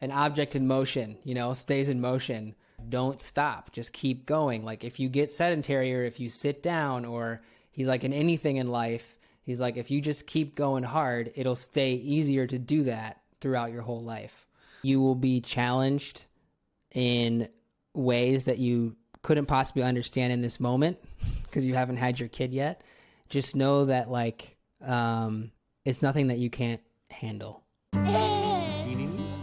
an object in motion, stays in motion. Don't stop. Just keep going. Like if you get sedentary or if you sit down, or he's like in anything in life, he's like, if you just keep going hard, it'll stay easier to do that throughout your whole life. You will be challenged in ways that you couldn't possibly understand in this moment because you haven't had your kid yet. Just know that it's nothing that you can't handle. Beanies?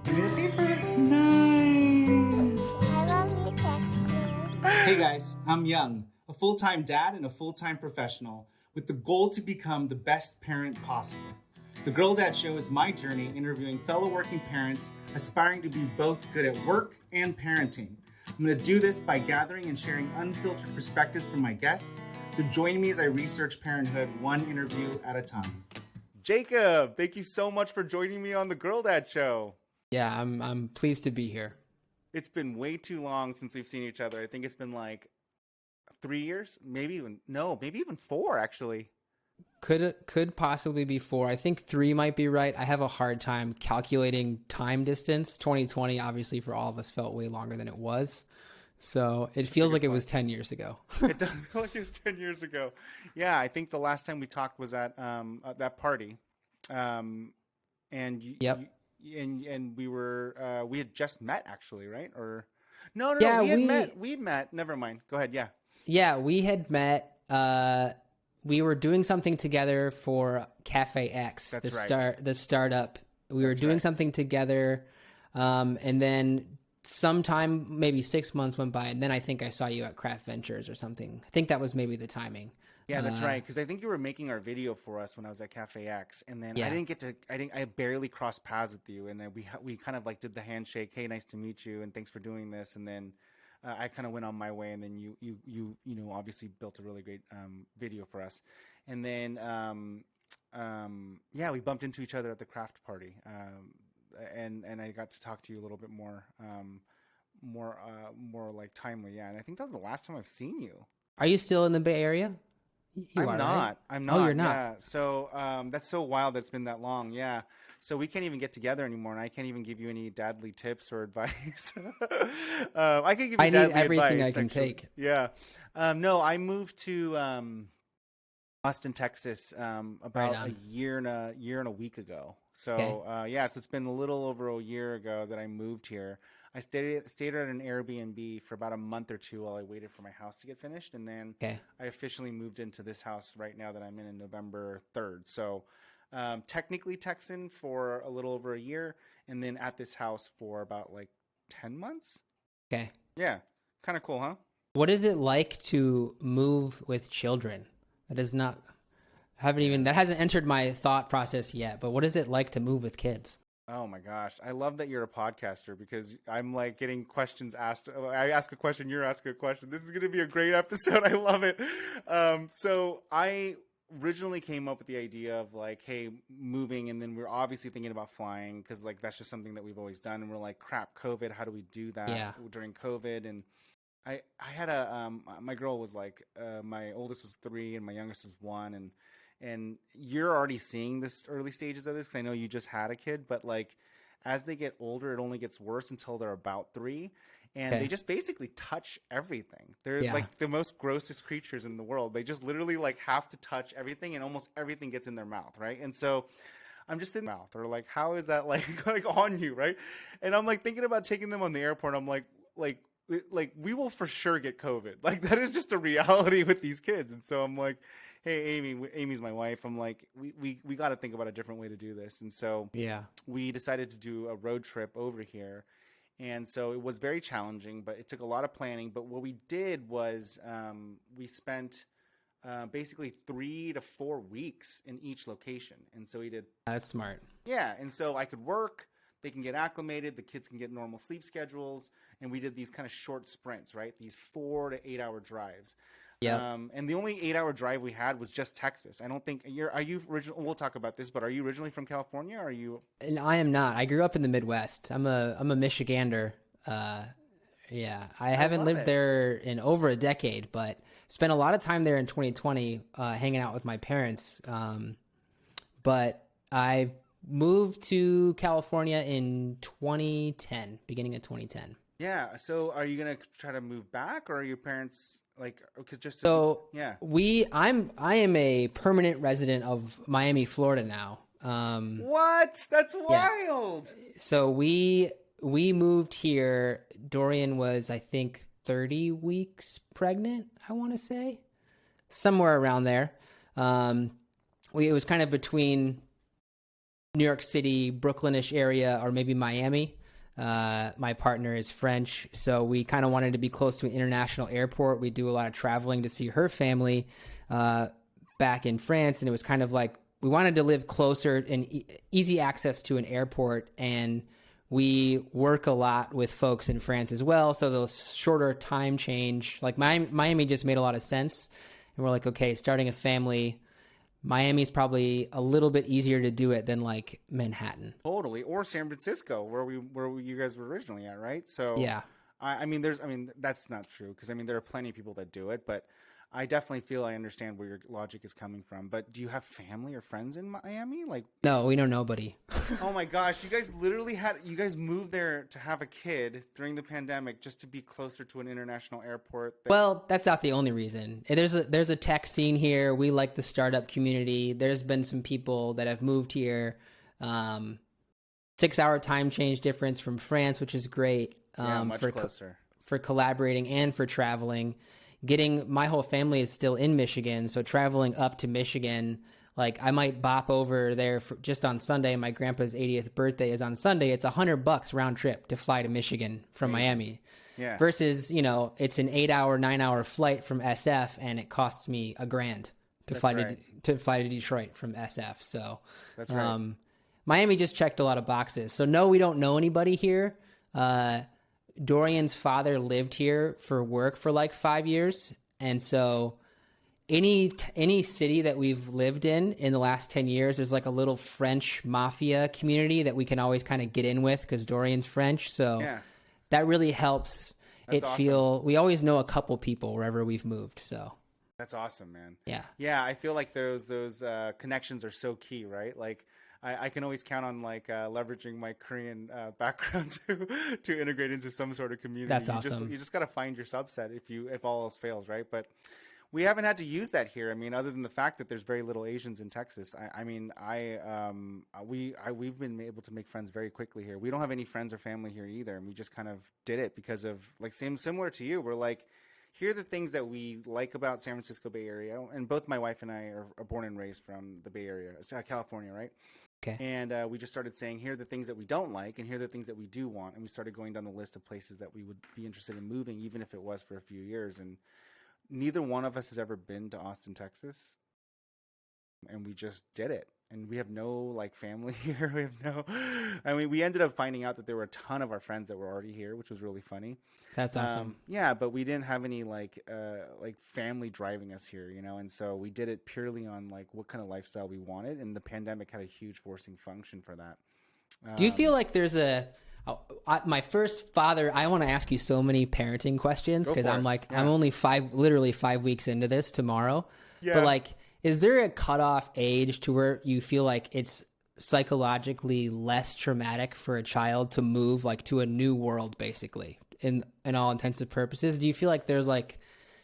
Give me the paper. Nice. I love you, Texas. Hey guys, I'm Young, a full-time dad and a full-time professional with the goal to become the best parent possible. The Girl Dad Show is my journey interviewing fellow working parents aspiring to be both good at work and parenting. I'm going to do this by gathering and sharing unfiltered perspectives from my guests. So join me as I research parenthood one interview at a time. Jacob, thank you so much for joining me on the Girl Dad Show. Yeah, I'm pleased to be here. It's been way too long since we've seen each other. I think it's been like 3 years, maybe even 4 actually. Could possibly be 4. I think 3 might be right. I have a hard time calculating time distance. 2020, obviously, for all of us felt way longer than it was. So it feels like it was 10 years ago. It does feel like it was 10 years ago. Yeah, I think the last time we talked was at that party. And Yep. And we had just met actually, right? Or no, Yeah, we met. Never mind. Go ahead. Yeah. Yeah, we had met. We were doing something together for Cafe X, That's the startup. We were doing something together, and then sometime maybe 6 months went by, and then I think I saw you at Craft Ventures or something. I think that was maybe the timing. Yeah, that's right. Because I think you were making our video for us when I was at Cafe X, and then Yeah. I barely crossed paths with you, and then we kind of like did the handshake. Hey, nice to meet you, and thanks for doing this. And then I kind of went on my way, and then you obviously built a really great video for us, and then we bumped into each other at the craft party, and I got to talk to you a little bit more like timely. Yeah, and I think that was the last time I've seen you. Are you still in the Bay Area? I'm not. Right? I'm not. Oh, you're not. Yeah. So that's so wild that it's been that long. Yeah. So we can't even get together anymore, and I can't even give you any dadly tips or advice. I can give you I dadly need everything advice, I can actually. take. Yeah. No, I moved to Austin, Texas, about a year and a week ago. So Okay. so it's been a little over a year ago that I moved here. I stayed at an Airbnb for about a month or 2 while I waited for my house to get finished, and then I officially moved into this house right now that I'm in November 3rd. So technically Texan for a little over a year, and then at this house for about like 10 months. Okay. Yeah, kind of cool, huh? What is it like to move with children? That hasn't entered my thought process yet, but what is it like to move with kids? Oh my gosh. I love that you're a podcaster because I'm like getting questions asked. I ask a question, you're asking a question. This is going to be a great episode. I love it. So I originally came up with the idea of like, hey, moving. And then we're obviously thinking about flying because like that's just something that we've always done. And we're like, crap, COVID, how do we do that during COVID? And I had my girl was like, my oldest was 3 and my youngest was 1. And you're already seeing this early stages of this because I know you just had a kid, but like as they get older, it only gets worse until they're about 3. And they just basically touch everything. They're like the most grossest creatures in the world. They just literally like have to touch everything and almost everything gets in their mouth, right? And so I'm just in the mouth or like, how is that like on you, right? And I'm like thinking about taking them on the airport. I'm like we will for sure get COVID. Like that is just a reality with these kids. And so I'm like, hey, Amy's my wife. I'm like, we got to think about a different way to do this. And so we decided to do a road trip over here. And so it was very challenging, but it took a lot of planning. But what we did was we spent basically 3 to 4 weeks in each location. And so we did. That's smart. Yeah. And so I could work. They can get acclimated. The kids can get normal sleep schedules. And we did these kind of short sprints, right? These 4 to 8 hour drives. Yeah. And the only 8 hour drive we had was just Texas. I don't think are you original? We'll talk about this, but are you originally from California? Or are you? And I am not. I grew up in the Midwest. I'm a Michigander. Yeah. I haven't lived there in over a decade, but spent a lot of time there in 2020, hanging out with my parents. But I've moved to California in 2010, beginning of 2010. Yeah. So are you going to try to move back, or are your parents like, because just to So yeah. I am a permanent resident of Miami, Florida now. What? That's Yeah. wild. So we moved here. Dorian was, I think, 30 weeks pregnant, I want to say. Somewhere around there. It was kind of between New York City, Brooklynish area, or maybe Miami. My partner is French, so we kind of wanted to be close to an international airport. We do a lot of traveling to see her family back in France, and it was kind of like we wanted to live closer and easy access to an airport, and we work a lot with folks in France as well, so those shorter time change, like Miami just made a lot of sense, and we're like, okay, starting a family, Miami's probably a little bit easier to do it than like Manhattan. Totally. Or San Francisco, where you guys were originally at, right? So Yeah. I mean, that's not true, because I mean, there are plenty of people that do it, but I definitely feel I understand where your logic is coming from. But do you have family or friends in Miami? Like, No, we know nobody. oh my gosh, you guys moved there to have a kid during the pandemic just to be closer to an international airport. Well, that's not the only reason. There's a tech scene here. We like the startup community. There's been some people that have moved here. 6-hour time change difference from France, which is great. Much closer. For collaborating and for traveling. My whole family is still in Michigan, so traveling up to Michigan, like I might bop over there just on Sunday. My grandpa's 80th birthday is on Sunday. It's $100 round trip to fly to Michigan from Miami. Yeah. Versus, it's an 8-hour, 9-hour flight from SF, and it costs me $1,000 to fly to Detroit from SF. So that's right. Miami just checked a lot of boxes. So no, we don't know anybody here. Dorian's father lived here for work for like 5 years. And so any city that we've lived in the last 10 years, there's like a little French mafia community that we can always kind of get in with because Dorian's French. So that really helps. That's awesome. We always know a couple people wherever we've moved. So that's awesome, man. Yeah. Yeah. I feel like those connections are so key, right? Like, I can always count on like leveraging my Korean background to integrate into some sort of community. That's awesome. You just got to find your subset if all else fails, right? But we haven't had to use that here. I mean, other than the fact that there's very little Asians in Texas. We've been able to make friends very quickly here. We don't have any friends or family here either, and we just kind of did it because of like similar to you. We're like, here are the things that we like about San Francisco Bay Area, and both my wife and I are born and raised from the Bay Area, California, right? Okay. And we just started saying, here are the things that we don't like, and here are the things that we do want. And we started going down the list of places that we would be interested in moving, even if it was for a few years. And neither one of us has ever been to Austin, Texas. And we just did it. And we have no like family here. We ended up finding out that there were a ton of our friends that were already here, which was really funny. That's awesome. Yeah, but we didn't have any like family driving us here, and so we did it purely on like what kind of lifestyle we wanted, and the pandemic had a huge forcing function for that. Do you feel like there's my first father, I want to ask you so many parenting questions because I'm only literally 5 weeks into this tomorrow. Yeah. But like, is there a cutoff age to where you feel like it's psychologically less traumatic for a child to move like to a new world, basically, in all intensive purposes? Do you feel like there's like,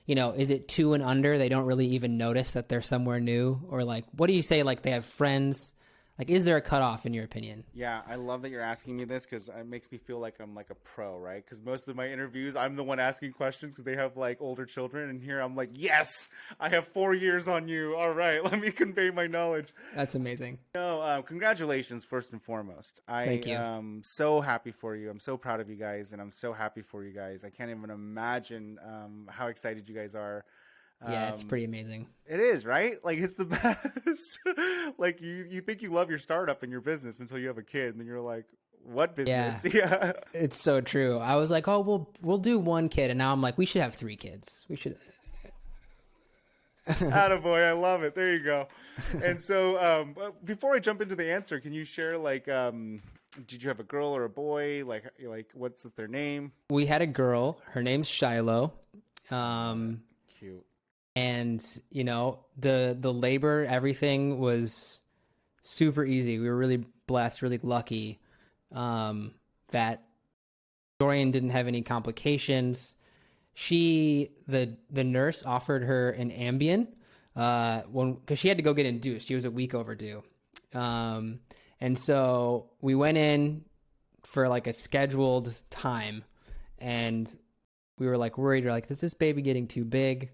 is it 2 and under? They don't really even notice that they're somewhere new, or like, what do you say? Like they have friends. Like, is there a cutoff in your opinion? Yeah, I love that you're asking me this because it makes me feel like I'm like a pro, right? Because most of my interviews, I'm the one asking questions because they have like older children. And here I'm like, yes, I have 4 years on you. All right, let me convey my knowledge. That's amazing. No, congratulations, first and foremost. Thank you. I'm so happy for you. I'm so proud of you guys, and I'm so happy for you guys. I can't even imagine how excited you guys are. Yeah, it's pretty amazing. It is, right? Like, it's the best. Like, you think you love your startup and your business until you have a kid, and then you're like, what business? Yeah. It's so true. I was like, oh, we'll do 1 kid, and now I'm like, we should have 3 kids. We should. Attaboy, I love it. There you go. And so, before I jump into the answer, can you share like, did you have a girl or a boy? Like what's their name? We had a girl. Her name's Shiloh. Cute. And, the labor, everything was super easy. We were really blessed, really lucky that Dorian didn't have any complications. The nurse offered her an Ambien because she had to go get induced. She was a week overdue. And so we went in for like a scheduled time, and we were like worried. We're like, is this baby getting too big?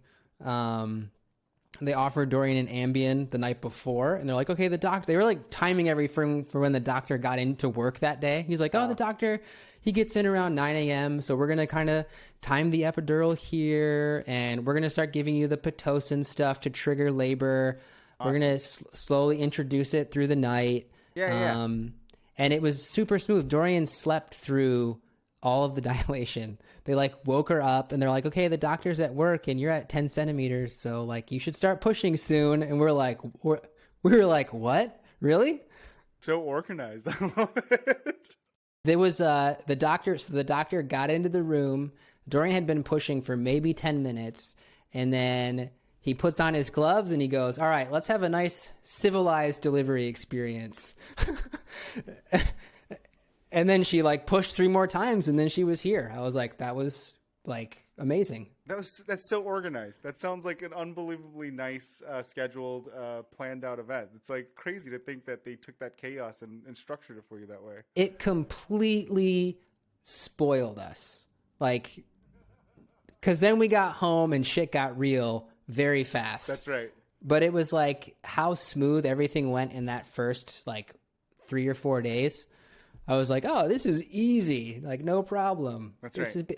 They offered Dorian an Ambien the night before, and they're like, okay, they were like timing everything for when the doctor got into work that day. He's like, the doctor, he gets in around 9 a.m. So we're going to kind of time the epidural here, and we're going to start giving you the Pitocin stuff to trigger labor. Awesome. We're going to slowly introduce it through the night. Yeah. And it was super smooth. Dorian slept through all of the dilation. They like woke her up, and they're like, okay, the doctor's at work and you're at 10 centimeters. So like, you should start pushing soon. And we were like, what? Really? So organized. I love it. There was the doctor got into the room. Dorian had been pushing for maybe 10 minutes. And then he puts on his gloves and he goes, all right, let's have a nice civilized delivery experience. And then she like pushed 3 more times, and then she was here. I was like, that was like amazing. That's so organized. That sounds like an unbelievably nice, scheduled, planned out event. It's like crazy to think that they took that chaos and structured it for you that way. It completely spoiled us. Like, because then we got home and shit got real very fast. That's right. But it was like how smooth everything went in that first like 3 or 4 days. I was like, oh, this is easy. Like, no problem.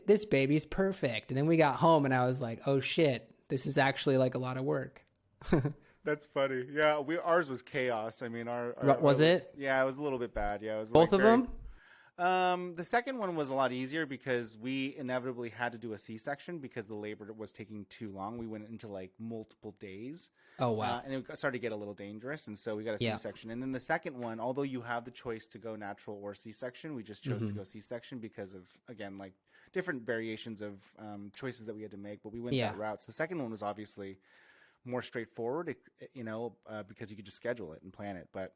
This baby's perfect. And then we got home and I was like, oh shit, this is actually like a lot of work. That's funny. Yeah. Ours was chaos. I mean, was it? Yeah, it was a little bit bad. Yeah. It was both of them? The second one was a lot easier because we inevitably had to do a C-section because the labor was taking too long. We went into like multiple days. Oh, wow. And it started to get a little dangerous. And so we got a C-section. And then the second one, although you have the choice to go natural or C-section, we just chose to go C-section because of, again, like different variations of choices that we had to make. But we went that route. So the second one was obviously more straightforward, because you could just schedule it and plan it. But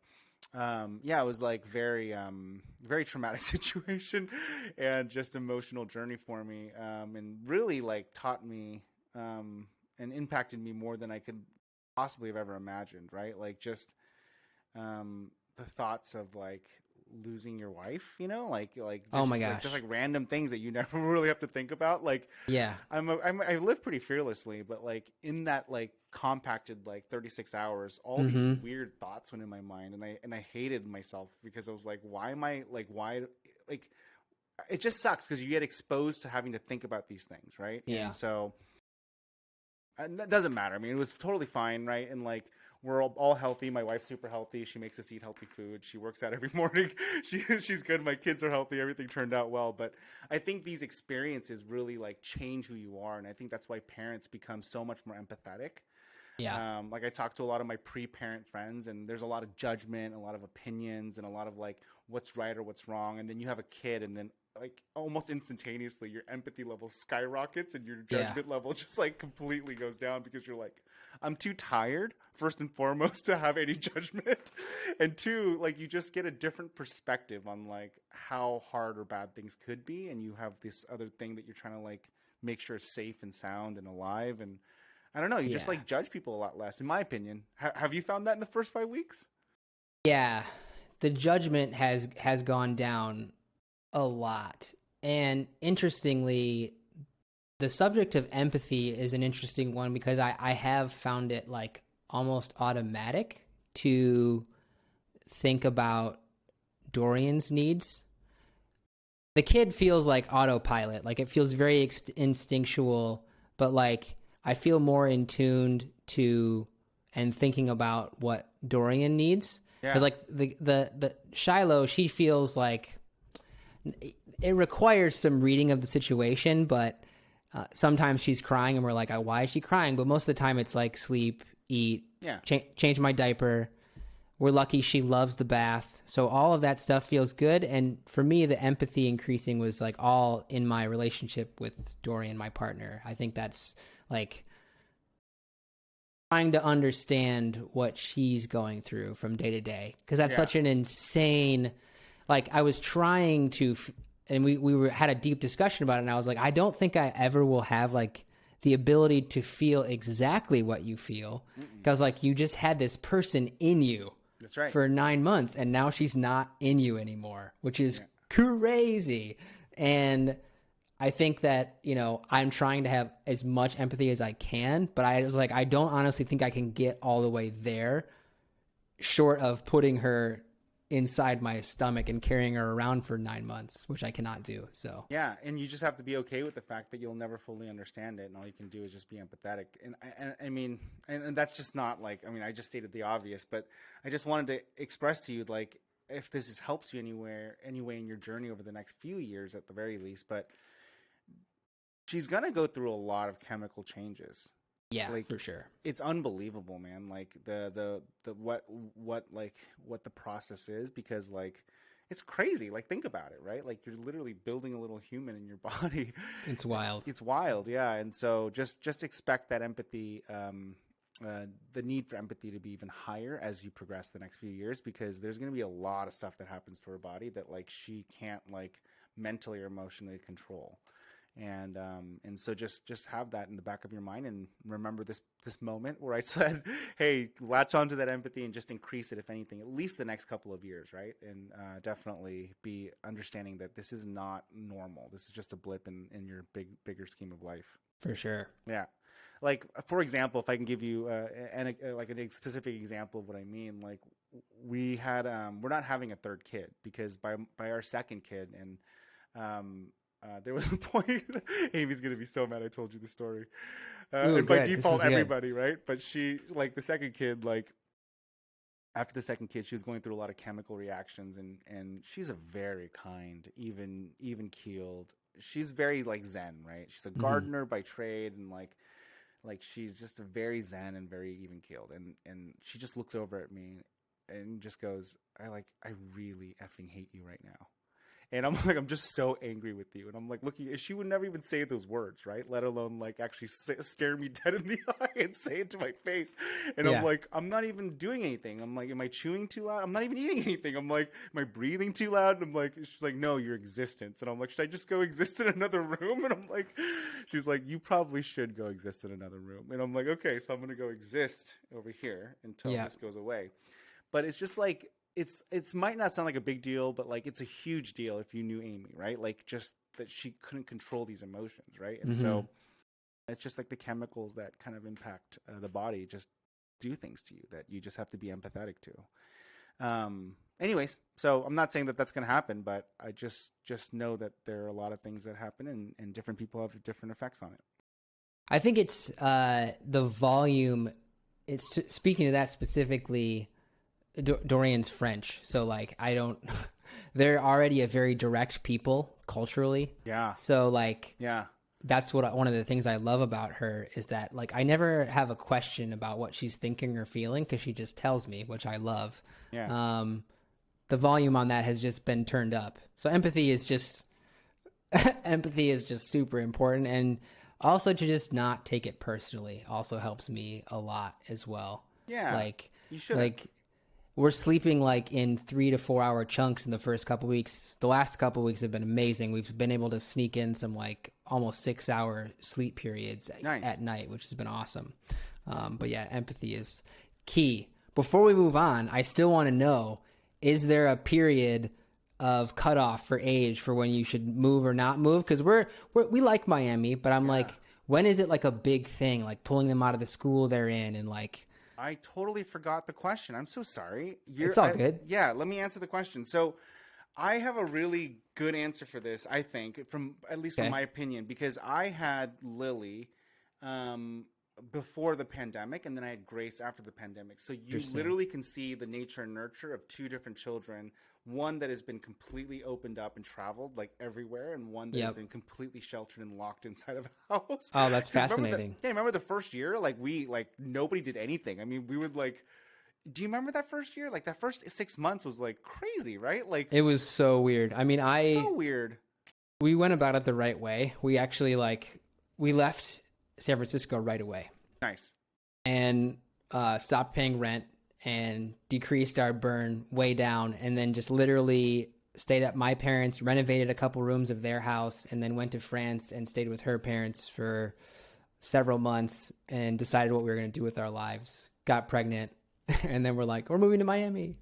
it was like very traumatic situation and just emotional journey for me, and really like taught me and impacted me more than I could possibly have ever imagined. Right, like just the thoughts of like losing your wife, like just, oh my gosh, just like random things that you never really have to think about. Like, I live pretty fearlessly, but like in that like compacted like 36 hours, all these weird thoughts went in my mind, and I hated myself because I was like, why it just sucks because you get exposed to having to think about these things, right? And so that doesn't matter. I mean, it was totally fine, right? And like, we're all healthy. My wife's super healthy. She makes us eat healthy food. She works out every morning. She's good. My kids are healthy. Everything turned out well. But I think these experiences really like change who you are. And I think that's why parents become so much more empathetic. Yeah. Like I talk to a lot of my pre-parent friends, and there's a lot of judgment, a lot of opinions, and a lot of like what's right or what's wrong. And then you have a kid, and then like almost instantaneously your empathy level skyrockets and your judgment level just like completely goes down because you're like, I'm too tired, first and foremost, to have any judgment. And two, like you just get a different perspective on like how hard or bad things could be. And you have this other thing that you're trying to like make sure is safe and sound and alive. And I don't know, you just like judge people a lot less, in my opinion. Have you found that in the first 5 weeks? Yeah, the judgment has gone down a lot. And interestingly, the subject of empathy is an interesting one because I have found it like almost automatic to think about Dorian's needs. The kid feels like autopilot, like it feels very instinctual, but like I feel more in tuned to and thinking about what Dorian needs. Because like the Shiloh, she feels like it requires some reading of the situation, but sometimes she's crying and we're like, oh, why is she crying? But most of the time it's like sleep, eat, change my diaper. We're lucky she loves the bath. So all of that stuff feels good. And for me, the empathy increasing was like all in my relationship with Dorian, my partner. I think that's like trying to understand what she's going through from day to day, because that's such an insane, like, I was trying to and we had a deep discussion about it, and I was like, I don't think I ever will have like the ability to feel exactly what you feel, because like you just had this person in you. That's right. For 9 months, and now she's not in you anymore, which is crazy. And I think that, you know, I'm trying to have as much empathy as I can, but I was like, I don't honestly think I can get all the way there, short of putting her inside my stomach and carrying her around for 9 months, which I cannot do. So yeah, and you just have to be okay with the fact that you'll never fully understand it, and all you can do is just be empathetic. And I mean, and that's just not like, I mean, I just stated the obvious, but I just wanted to express to you, like, if this helps you anyway in your journey over the next few years at the very least, but she's gonna go through a lot of chemical changes. yeah, like, for sure. It's unbelievable, man. Like the what the process is, because like it's crazy. Like, think about it, right? Like, you're literally building a little human in your body. It's wild. It's wild, yeah. And so just expect that empathy, the need for empathy to be even higher as you progress the next few years, because there's going to be a lot of stuff that happens to her body that like she can't like mentally or emotionally control. And so just have that in the back of your mind, and remember this moment where I said, hey, latch onto that empathy and just increase it, if anything, at least the next couple of years, right? And definitely be understanding that this is not normal. This is just a blip in your bigger scheme of life. For sure. Yeah. Like, for example, if I can give you like a specific example of what I mean, like we had, we're not having a third kid, because by our second kid, and there was a point, Amy's going to be so mad I told you the story. Ooh, and by good. default, everybody, right? But she, like the second kid, like after the second kid, she was going through a lot of chemical reactions, and she's a very kind, even keeled. She's very like Zen, right? She's a gardener by trade, and like she's just a very Zen and very even keeled. And she just looks over at me and just goes, I really effing hate you right now. And I'm like, I'm just so angry with you. And I'm like, looking, she would never even say those words, right? Let alone like actually scare me dead in the eye and say it to my face. And I'm like, I'm not even doing anything. I'm like, am I chewing too loud? I'm not even eating anything. I'm like, am I breathing too loud? And I'm like, she's like, no, your existence. And I'm like, should I just go exist in another room? And I'm like, she's like, you probably should go exist in another room. And I'm like, okay, so I'm going to go exist over here until this goes away. But it's just like, it's might not sound like a big deal, but like it's a huge deal if you knew Amy, right? Like, just that she couldn't control these emotions, right? And so it's just like the chemicals that kind of impact the body just do things to you that you just have to be empathetic to. Anyways, so I'm not saying that that's going to happen, but I just know that there are a lot of things that happen, and different people have different effects on it. I think it's the volume. It's speaking to that specifically. Dorian's French, so like they're already a very direct people culturally. Yeah. So like, that's one of the things I love about her, is that like I never have a question about what she's thinking or feeling, because she just tells me, which I love. Yeah. The volume on that has just been turned up. So empathy is just super important, and also to just not take it personally also helps me a lot as well. Yeah. Like you should like. We're sleeping like in 3 to 4 hour chunks in the first couple weeks. The last couple weeks have been amazing. We've been able to sneak in some like almost 6 hour sleep periods at night, which has been awesome. But yeah, empathy is key. Before we move on, I still want to know, is there a period of cutoff for age for when you should move or not move? Because we like Miami, but I'm like, when is it like a big thing, like pulling them out of the school they're in, and like... I totally forgot the question. I'm so sorry. It's all good. Yeah, let me answer the question. So I have a really good answer for this, I think, at least from my opinion, because I had Lily before the pandemic, and then I had Grace after the pandemic. So you literally can see the nature and nurture of two different children. One that has been completely opened up and traveled like everywhere, and one that has been completely sheltered and locked inside of a house. Oh, that's fascinating. Remember the first year? Like nobody did anything. I mean, we would like, do you remember that first year? Like that first 6 months was like crazy, right? Like it was so weird. I mean, so weird. We went about it the right way. We actually we left San Francisco right away. Nice. and stopped paying rent and decreased our burn way down, and then just literally stayed at my parents, renovated a couple rooms of their house, and then went to France and stayed with her parents for several months and decided what we were going to do with our lives. Got pregnant, and then we're like, we're moving to Miami.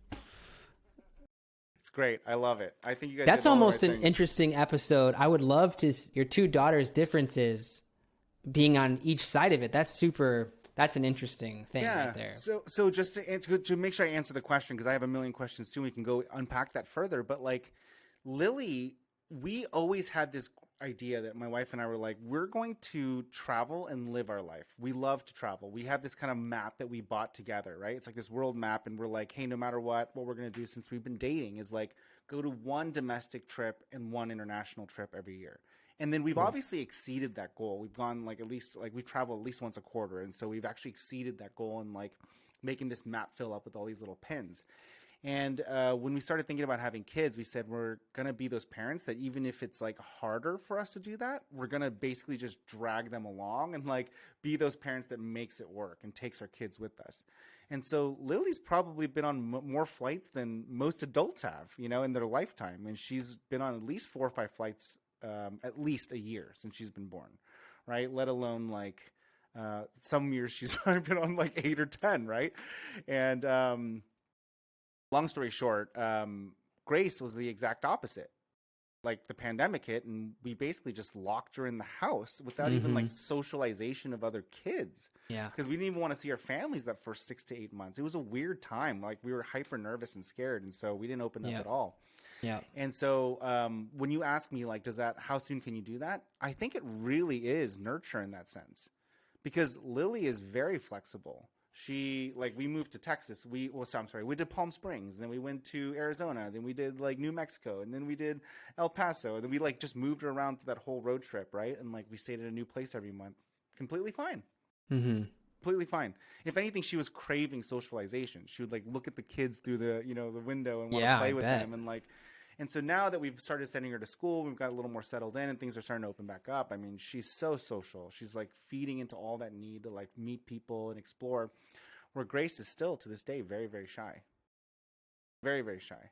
It's great. I love it. I think you guys. That's did all the almost right an things. interesting episode. I would love to your two daughters' differences being on each side of it. That's an interesting thing right there. So just to make sure I answer the question, because I have a million questions too, we can go unpack that further. But like Lily, we always had this idea that my wife and I were like, we're going to travel and live our life. We love to travel. We have this kind of map that we bought together, right? It's like this world map, and we're like, hey, no matter what we're going to do since we've been dating is like go to one domestic trip and one international trip every year. And then we've obviously exceeded that goal. We've gone like we travel at least once a quarter. And so we've actually exceeded that goal and like making this map fill up with all these little pins. And when we started thinking about having kids, we said we're going to be those parents that even if it's like harder for us to do that, we're going to basically just drag them along and like be those parents that makes it work and takes our kids with us. And so Lily's probably been on more flights than most adults have, in their lifetime. And she's been on at least 4 or 5 flights at least a year since she's been born, right? Let alone like some years she's probably been on like 8 or 10, right? And long story short, Grace was the exact opposite. Like the pandemic hit and we basically just locked her in the house without even like socialization of other kids. Yeah. Because we didn't even want to see our families that first 6 to 8 months. It was a weird time. Like we were hyper nervous and scared. And so we didn't open up at all. Yeah. And so when you ask me like, how soon can you do that? I think it really is nurture in that sense, because Lily is very flexible. We moved to Texas. We did Palm Springs, then we went to Arizona, then we did like New Mexico, and then we did El Paso, and then we like just moved her around through that whole road trip, right? And like we stayed at a new place every month. Completely fine. Completely fine. If anything, she was craving socialization. She would like look at the kids through the the window and want to play with them, and so now that we've started sending her to school, we've got a little more settled in and things are starting to open back up. I mean, she's so social. She's like feeding into all that need to like meet people and explore, where Grace is still to this day very, very shy. Very, very shy.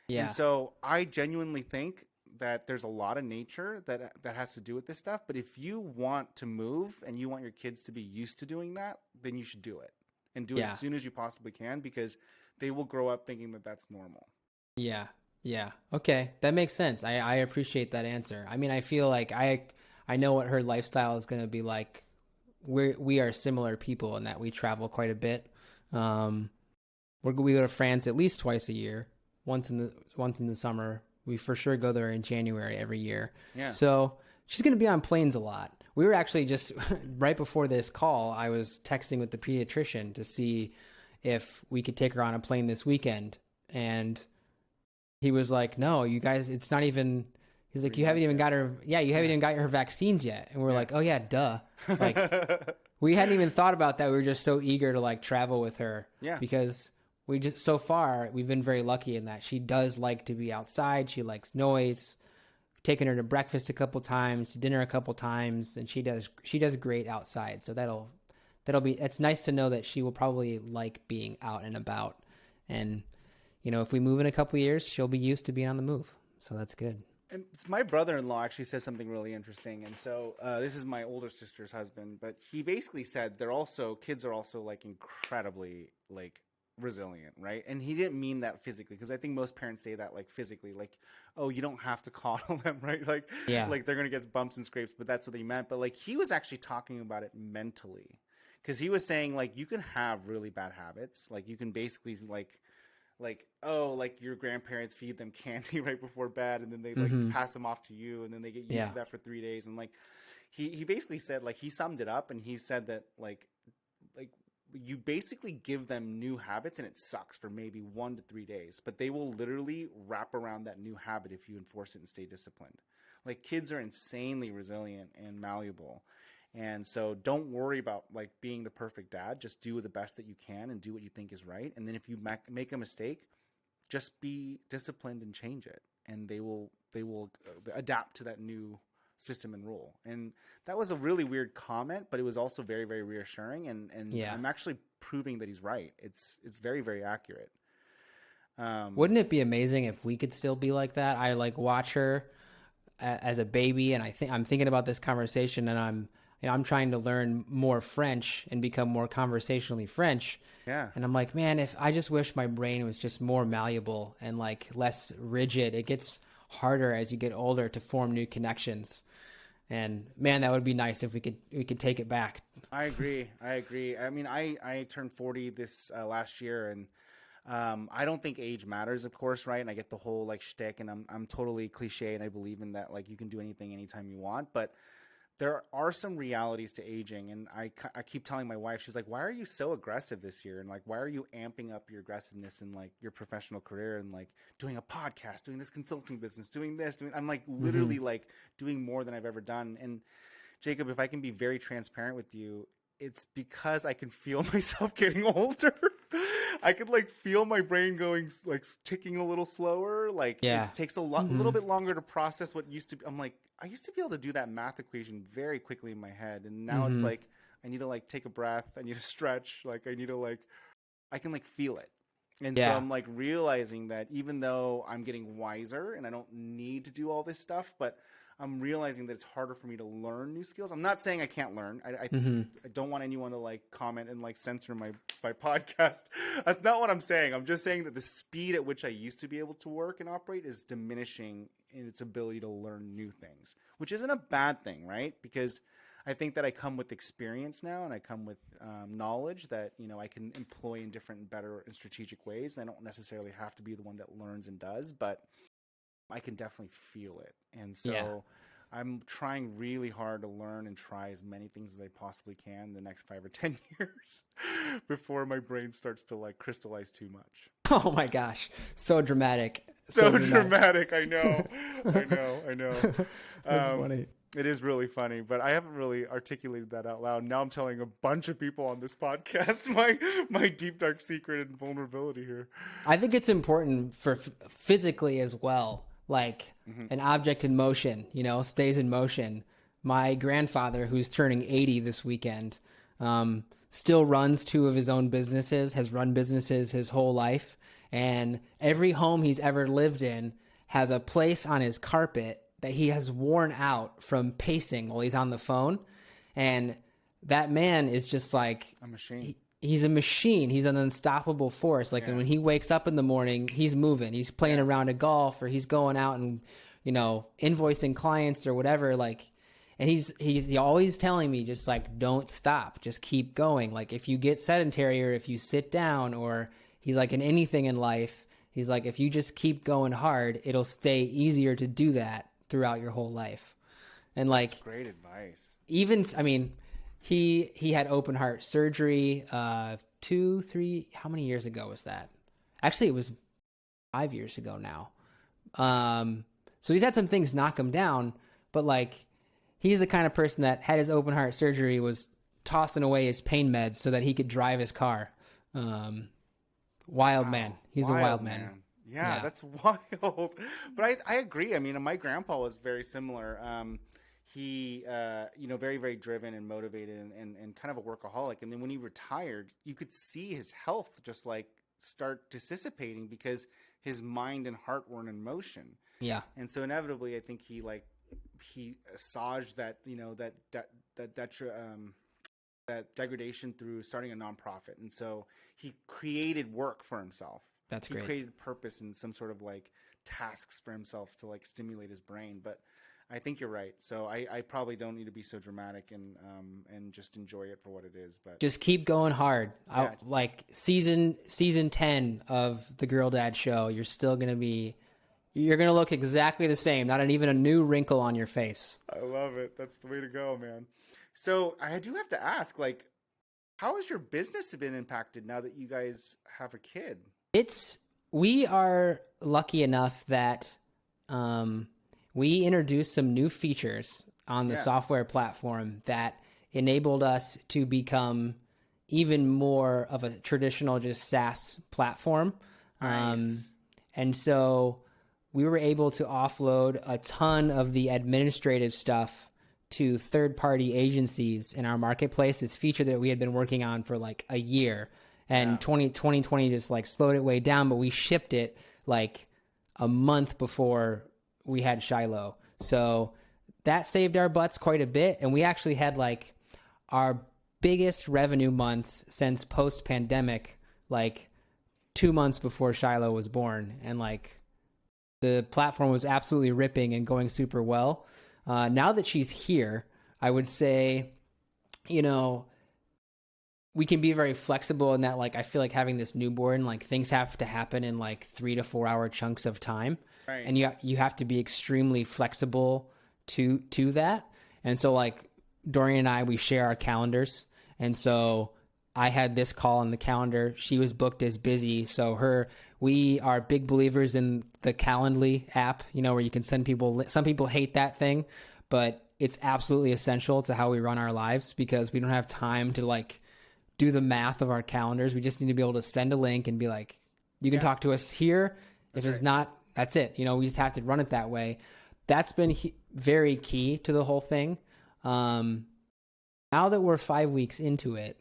Yeah. And so I genuinely think that there's a lot of nature that has to do with this stuff. But if you want to move and you want your kids to be used to doing that, then you should do it and do it as soon as you possibly can, because they will grow up thinking that that's normal. Yeah. Yeah. Okay. That makes sense. I appreciate that answer. I mean, I feel like I know what her lifestyle is going to be like. We are similar people in that we travel quite a bit. We go to France at least twice a year, once in the summer. We for sure go there in January every year. Yeah. So she's going to be on planes a lot. We were actually just right before this call, I was texting with the pediatrician to see if we could take her on a plane this weekend. And he was like, no, you guys, it's not even, he's like, you haven't even got her. Yeah. You haven't even got her vaccines yet. And we're like, oh yeah, duh. Like we hadn't even thought about that. We were just so eager to like travel with her. Yeah. Because so far we've been very lucky in that she does like to be outside. She likes noise. Taken her to breakfast a couple times, to dinner a couple times, and she does great outside. So it's nice to know that she will probably like being out and about. And if we move in a couple years, she'll be used to being on the move. So that's good. And my brother-in-law actually said something really interesting. And so this is my older sister's husband, but he basically said kids are also like incredibly like resilient, right? And he didn't mean that physically, because I think most parents say that like physically, like, oh, you don't have to coddle them, right? Like, like they're gonna get bumps and scrapes, but that's what they meant. But like he was actually talking about it mentally, because he was saying like you can have really bad habits, like you can basically like your grandparents feed them candy right before bed, and then they like pass them off to you, and then they get used to that for 3 days, and like he basically said, like he summed it up, and he said that like you basically give them new habits, and it sucks for maybe 1 to 3 days, but they will literally wrap around that new habit if you enforce it and stay disciplined. Like kids are insanely resilient and malleable. And so don't worry about like being the perfect dad. Just do the best that you can and do what you think is right. And then if you make a mistake, just be disciplined and change it. And they will adapt to that new system and rule. And that was a really weird comment, but it was also very, very reassuring. And I'm actually proving that he's right. It's very, very accurate. Wouldn't it be amazing if we could still be like that? I like watch her as a baby, and I'm thinking about this conversation, and I'm trying to learn more French and become more conversationally French. Yeah. And I'm like, man, if I just wish my brain was just more malleable and like less rigid. It gets harder as you get older to form new connections. And man, that would be nice if we could take it back. I agree. I mean, I turned 40 this last year, and I don't think age matters, of course, right? And I get the whole like shtick, and I'm totally cliche, and I believe in that, like you can do anything anytime you want. But there are some realities to aging, and I keep telling my wife, she's like, "Why are you so aggressive this year? And like, why are you amping up your aggressiveness in like your professional career and like doing a podcast, doing this consulting business, doing this, doing?" I'm like literally like doing more than I've ever done. And Jacob, if I can be very transparent with you, it's because I can feel myself getting older. I could like feel my brain going like ticking a little slower. Like it takes a little bit longer to process what used to be. I'm like, I used to be able to do that math equation very quickly in my head. And now it's like, I need to like take a breath. I need to stretch. Like I need to like, I can like feel it. And so I'm like realizing that even though I'm getting wiser and I don't need to do all this stuff, but I'm realizing that it's harder for me to learn new skills. I'm not saying I can't learn. I don't want anyone to like comment and like censor my podcast. That's not what I'm saying. I'm just saying that the speed at which I used to be able to work and operate is diminishing in its ability to learn new things, which isn't a bad thing, right? Because I think that I come with experience now, and I come with knowledge that, you know, I can employ in different and better and strategic ways. I don't necessarily have to be the one that learns and does, but I can definitely feel it. And so I'm trying really hard to learn and try as many things as I possibly can the next 5 or 10 years before my brain starts to like crystallize too much. Oh my gosh. So dramatic. So dramatic. I know. I know. That's funny. It is really funny, but I haven't really articulated that out loud. Now I'm telling a bunch of people on this podcast my deep, dark secret and vulnerability here. I think it's important for physically as well. Like an object in motion, you know, stays in motion. My grandfather, who's turning 80 this weekend, still runs 2 of his own businesses, has run businesses his whole life. And every home he's ever lived in has a place on his carpet that he has worn out from pacing while he's on the phone. And that man is just like a machine. He's a machine. He's an unstoppable force. Like, and when he wakes up in the morning, he's moving. He's playing a round of golf, or he's going out and, you know, invoicing clients or whatever. Like, and he's always telling me, just like, don't stop, just keep going. Like, if you get sedentary, or if you sit down, or he's like, in anything in life, he's like, if you just keep going hard, it'll stay easier to do that throughout your whole life. And like, that's great advice. Even, I mean, he had open heart surgery 2, 3, how many years ago was that? Actually, it was 5 years ago now. So he's had some things knock him down, but like, he's the kind of person that had his open heart surgery, was tossing away his pain meds so that he could drive his car. Wild man. He's a wild man. Yeah, that's wild. But I agree. I mean, my grandpa was very similar. He, you know, very, very driven and motivated and kind of a workaholic. And then when he retired, you could see his health just like start dissipating because his mind and heart weren't in motion. Yeah. And so inevitably, I think he assuaged that, you know, that degradation through starting a nonprofit. And so he created work for himself. That's great. He created purpose and some sort of like tasks for himself to like stimulate his brain. But I think you're right. So I probably don't need to be so dramatic and just enjoy it for what it is. But just keep going hard. Yeah. Like season 10 of the Girl Dad Show, you're going to look exactly the same. Not even a new wrinkle on your face. I love it. That's the way to go, man. So I do have to ask, like, how has your business been impacted now that you guys have a kid? We are lucky enough that we introduced some new features on the software platform that enabled us to become even more of a traditional just SaaS platform. Nice. And so we were able to offload a ton of the administrative stuff to third-party agencies in our marketplace, this feature that we had been working on for like a year. And 2020 just like slowed it way down, but we shipped it like a month before we had Shiloh. So that saved our butts quite a bit. And we actually had like our biggest revenue months since post-pandemic, like 2 months before Shiloh was born. And like the platform was absolutely ripping and going super well. Now that she's here, I would say, you know, we can be very flexible in that, like, I feel like having this newborn, like things have to happen in like 3 to 4 hour chunks of time. Right. And you have to be extremely flexible to that. And so like Dorian and I, we share our calendars. And so I had this call on the calendar. She was booked as busy. So we are big believers in the Calendly app, you know, where you can send people, some people hate that thing, but it's absolutely essential to how we run our lives because we don't have time to like do the math of our calendars. We just need to be able to send a link and be like, you can talk to us here. If it's not, that's it. You know, we just have to run it that way. That's been very key to the whole thing. Now that we're 5 weeks into it,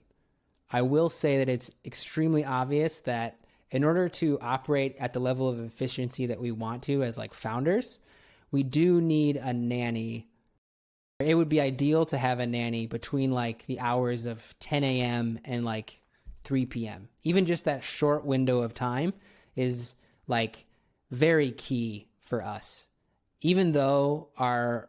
I will say that it's extremely obvious that in order to operate at the level of efficiency that we want to as like founders, we do need a nanny. It would be ideal to have a nanny between like the hours of 10 a.m. and like 3 p.m. Even just that short window of time is like very key for us. Even though our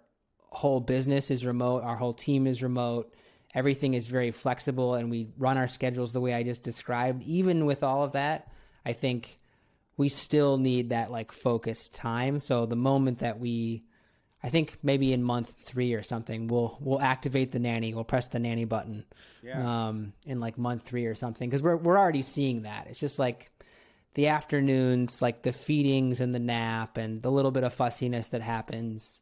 whole business is remote, our whole team is remote, everything is very flexible and we run our schedules the way I just described. Even with all of that, I think we still need that like focused time. So the moment that I think maybe in month 3 or something, we'll activate the nanny. We'll press the nanny button in like month 3 or something. Cause we're already seeing that. It's just like the afternoons, like the feedings and the nap and the little bit of fussiness that happens.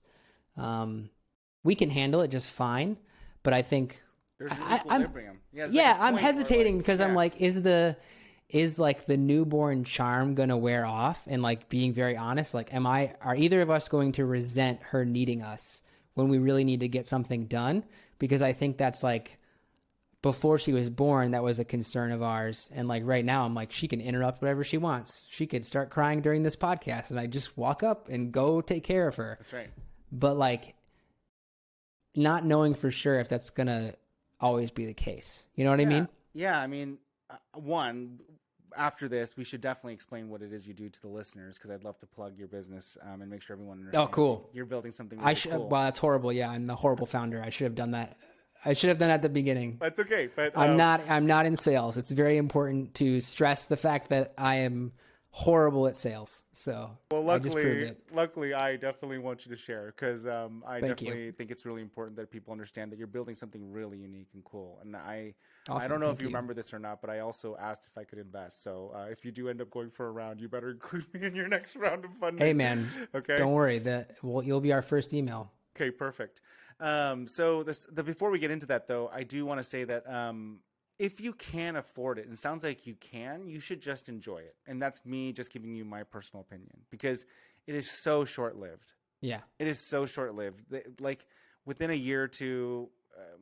We can handle it just fine. But I think there's an equilibrium. I'm hesitating because I'm like, is like the newborn charm going to wear off? And like being very honest, like are either of us going to resent her needing us when we really need to get something done? Because I think that's like before she was born, that was a concern of ours. And like right now I'm like, she can interrupt whatever she wants. She could start crying during this podcast and I just walk up and go take care of her. That's right. But like not knowing for sure if that's going to always be the case. You know what I mean? Yeah. I mean, one, after this, we should definitely explain what it is you do to the listeners because I'd love to plug your business and make sure everyone understands. Oh, cool. You're building something really cool. Well, that's horrible. Yeah, I'm the horrible founder. I should have done that. I should have done that at the beginning. That's okay. But I'm not in sales. It's very important to stress the fact that I am horrible at sales. So luckily, I definitely want you to share because I definitely think it's really important that people understand that you're building something really unique and cool. And I don't know if you remember this or not, but I also asked if I could invest. So if you do end up going for a round, you better include me in your next round of funding. Hey, man. Okay. Don't worry. You'll be our first email. Okay, perfect. So before we get into that, though, I do want to say that if you can afford it, and it sounds like you can, you should just enjoy it. And that's me just giving you my personal opinion because it is so short-lived. Yeah. It is so short-lived. Like within a year or two,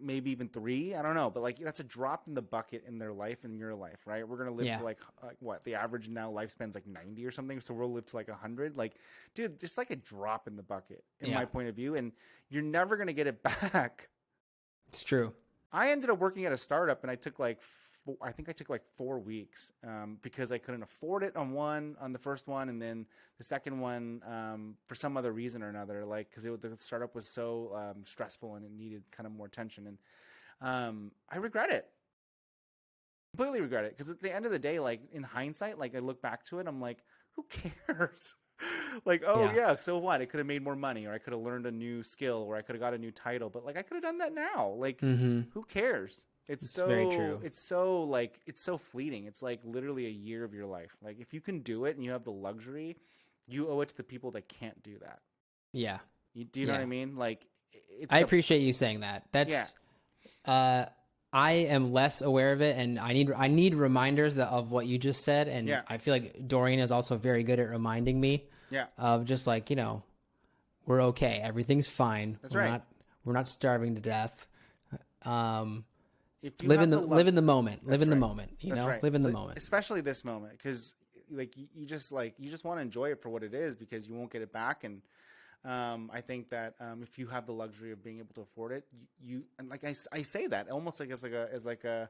maybe even 3, I don't know. But like that's a drop in the bucket in their life and your life, right? We're going to live to like what? The average now lifespan's like 90 or something. So we'll live to like 100. Like, dude, just like a drop in the bucket in my point of view. And you're never going to get it back. It's true. I ended up working at a startup and I took like 4 weeks because I couldn't afford it on the first one. And then the second one, for some other reason or another, like because the startup was so stressful and it needed kind of more attention. And I regret it. Completely regret it. Because at the end of the day, like in hindsight, like I look back to it, I'm like, who cares? Like, so what? I could have made more money or I could have learned a new skill or I could have got a new title. But like I could have done that now. Like, who cares? It's so very true. It's so fleeting. It's like literally a year of your life. Like if you can do it and you have the luxury, you owe it to the people that can't do that. Yeah. Do you know what I mean? Like, I appreciate you saying that. That's, I am less aware of it and I need reminders of what you just said. And I feel like Dorian is also very good at reminding me. Yeah. Of just like, we're okay. Everything's fine. That's right. We're not starving to death. If you Live have in the moment. Live in the right. moment. That's right. Live in the moment. Especially this moment, because like you just want to enjoy it for what it is, because you won't get it back. And I think that if you have the luxury of being able to afford it, you and like I say that almost like as a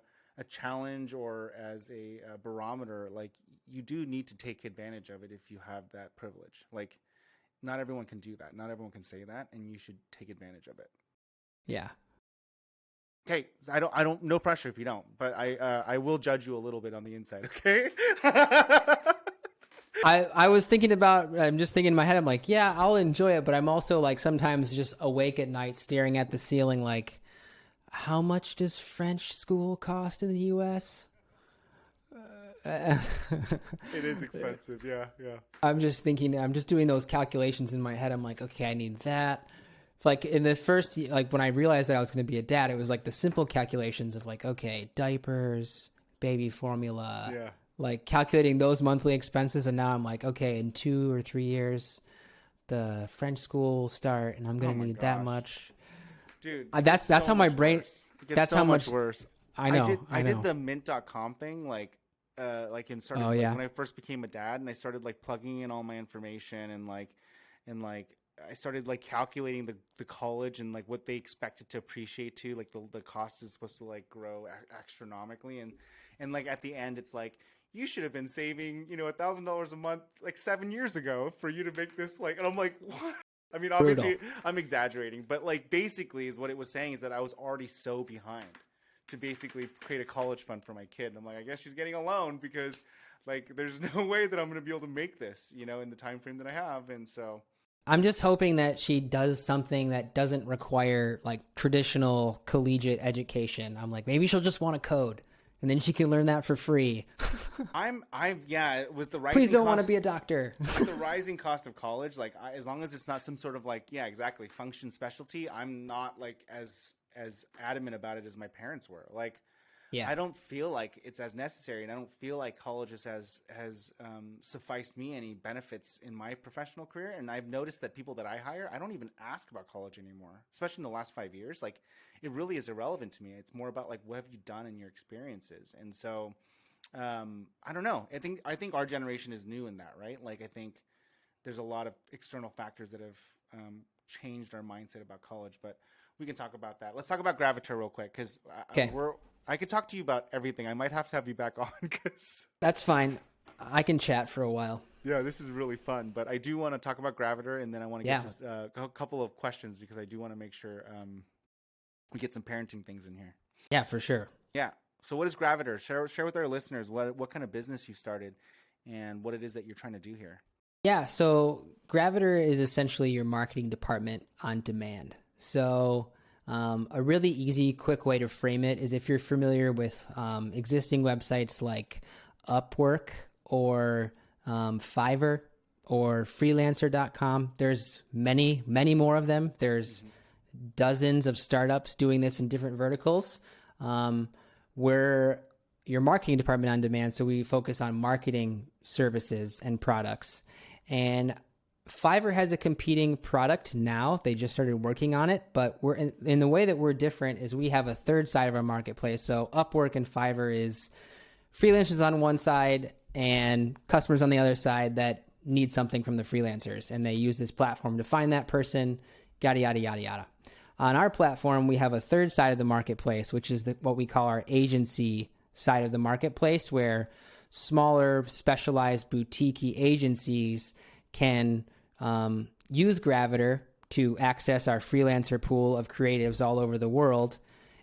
challenge or as a barometer. Like, you do need to take advantage of it if you have that privilege. Like, not everyone can do that. Not everyone can say that, and you should take advantage of it. Yeah. Okay, I don't. No pressure if you don't, but I will judge you a little bit on the inside. Okay. I was thinking about. I'm just thinking in my head. I'm like, yeah, I'll enjoy it, but I'm also like sometimes just awake at night, staring at the ceiling, like, how much does French school cost in the U.S.? It is expensive. Yeah. I'm just thinking. I'm just doing those calculations in my head. I'm like, okay, I need that. Like in the first, like when I realized that I was going to be a dad, it was like the simple calculations of like, okay, diapers, baby formula, like calculating those monthly expenses. And now I'm like, okay, in 2 or 3 years, the French school will start and I'm going to need that much. Dude, that's how my brain, that's so how much worse. I know. I did the mint.com thing. Like and started when I first became a dad, and I started like plugging in all my information and I started like calculating the college and like what they expected to appreciate too. Like the cost is supposed to like grow astronomically. And like at the end, it's like, you should have been saving, $1,000 a month, like 7 years ago for you to make this like, and I'm like, what? I mean, obviously I'm exaggerating, but like basically is what it was saying is that I was already so behind to basically create a college fund for my kid. And I'm like, I guess she's getting a loan because like, there's no way that I'm going to be able to make this, in the time frame that I have. And so I'm just hoping that she does something that doesn't require like traditional collegiate education. I'm like, maybe she'll just want to code and then she can learn that for free. With the rising Please don't want to be a doctor. With the rising cost of college, like as long as it's not some sort of like, function specialty, I'm not like as adamant about it as my parents were. Like, I don't feel like it's as necessary, and I don't feel like college has sufficed me any benefits in my professional career. And I've noticed that people that I hire, I don't even ask about college anymore, especially in the last 5 years. Like, it really is irrelevant to me. It's more about like, what have you done in your experiences? And so, I don't know. I think our generation is new in that, right? Like, I think there's a lot of external factors that have changed our mindset about college, but we can talk about that. Let's talk about Gravatar real quick, because I could talk to you about everything. I might have to have you back on because that's fine. I can chat for a while. Yeah, this is really fun. But I do want to talk about Gravatar, and then I want to get to a couple of questions because I do want to make sure we get some parenting things in here. Yeah, for sure. Yeah. So what is Gravatar? Share with our listeners what kind of business you started and what it is that you're trying to do here. Yeah, so Gravatar is essentially your marketing department on demand. So a really easy, quick way to frame it is if you're familiar with existing websites like Upwork or Fiverr or freelancer.com. There's many, many more of them. There's dozens of startups doing this in different verticals. We're your marketing department on demand, so we focus on marketing services and products. And Fiverr has a competing product now. They just started working on it, but we're in the way that we're different is we have a third side of our marketplace. So Upwork and Fiverr is freelancers on one side and customers on the other side that need something from the freelancers, and they use this platform to find that person, yada, yada, yada, yada. On our platform, we have a third side of the marketplace, which is what we call our agency side of the marketplace, where smaller, specialized, boutique agencies can use Gravatar to access our freelancer pool of creatives all over the world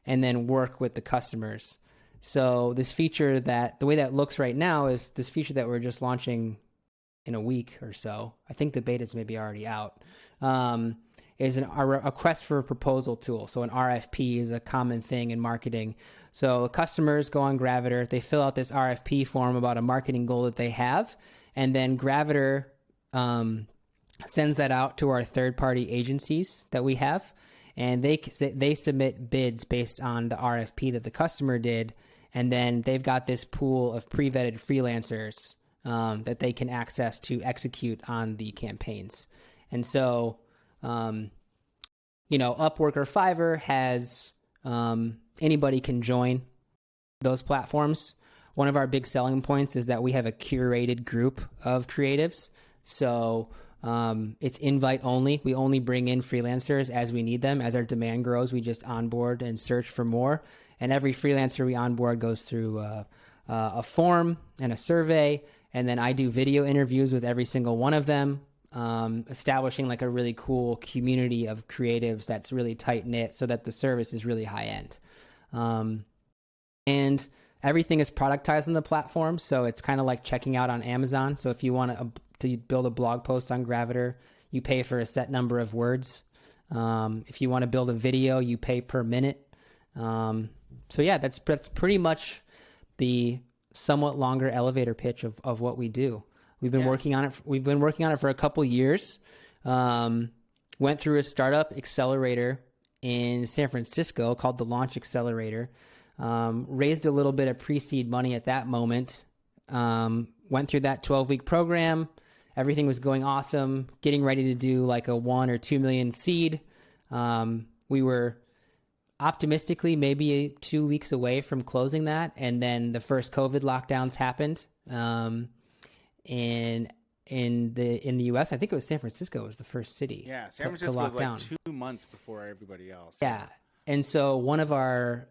and then work with the customers. So this feature the way that looks right now is this feature that we're just launching in a week or so. I think the beta's maybe already out. Is a request for a proposal tool. So an RFP is a common thing in marketing. So customers go on Gravatar, they fill out this RFP form about a marketing goal that they have, and then Gravatar sends that out to our third-party agencies that we have, and they submit bids based on the RFP that the customer did, and then they've got this pool of pre-vetted freelancers that they can access to execute on the campaigns. And so, Upwork or Fiverr has, anybody can join those platforms. One of our big selling points is that we have a curated group of creatives. So it's invite only. We only bring in freelancers as we need them. As our demand grows, we just onboard and search for more. And every freelancer we onboard goes through a form and a survey. And then I do video interviews with every single one of them, establishing like a really cool community of creatives that's really tight knit so that the service is really high end. And everything is productized on the platform. So it's kind of like checking out on Amazon. So if you want to build a blog post on Graviter, you pay for a set number of words. If you want to build a video, you pay per minute. So yeah, that's pretty much the somewhat longer elevator pitch of what we do. We've been working on it. We've been working on it for a couple years. Went through a startup accelerator in San Francisco called the Launch Accelerator. Raised a little bit of pre-seed money at that moment. Went through that 12-week program. Everything was going awesome. Getting ready to do like a 1 or 2 million seed. We were optimistically maybe 2 weeks away from closing that, and then the first COVID lockdowns happened. And in the US, I think it was San Francisco was the first city. Yeah, San Francisco was like 2 months before everybody else. Yeah. And so one of our,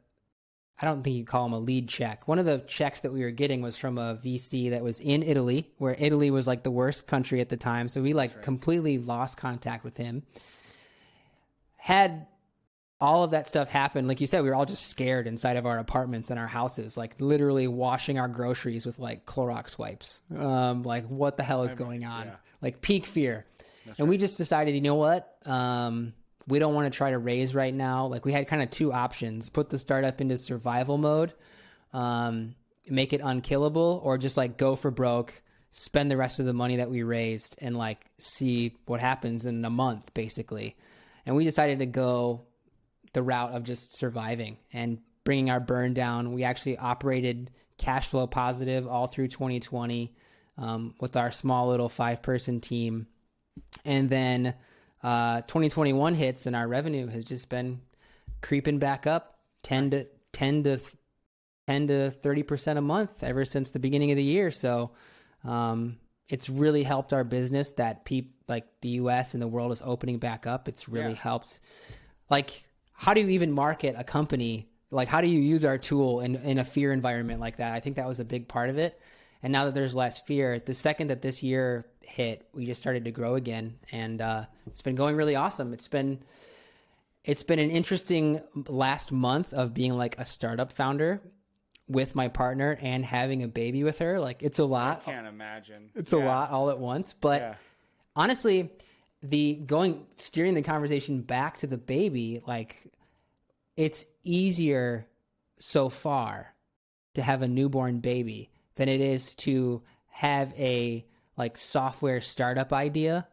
I don't think you call them a lead check. One of the checks that we were getting was from a VC that was in Italy, where Italy was like the worst country at the time. So we completely lost contact with him. Had all of that stuff happen, like you said, we were all just scared inside of our apartments and our houses, like literally washing our groceries with like Clorox wipes. Like what the hell is going on? Yeah. Like peak fear. That's and we just decided, you know what? We don't want to try to raise right now. Like we had kind of two options: put the startup into survival mode, make it unkillable, or just like go for broke, spend the rest of the money that we raised and like see what happens in a month, basically. And we decided to go the route of just surviving and bringing our burn down. We actually operated cash flow positive all through 2020 with our small little 5-person team. And then 2021 hits and our revenue has just been creeping back up 10 to 30% a month ever since the beginning of the year. So it's really helped our business that like the US and the world is opening back up. It's really helped. Like, how do you even market a company? Like, how do you use our tool in a fear environment like that? I think that was a big part of it. And now that there's less fear, the second that this year hit, we just started to grow again. And it's been going really awesome. It's been an interesting last month of being like a startup founder with my partner and having a baby with her. Like, it's a lot. I can't imagine. It's a lot all at once. But honestly, steering the conversation back to the baby, like, it's easier so far to have a newborn baby than it is to have a like software startup idea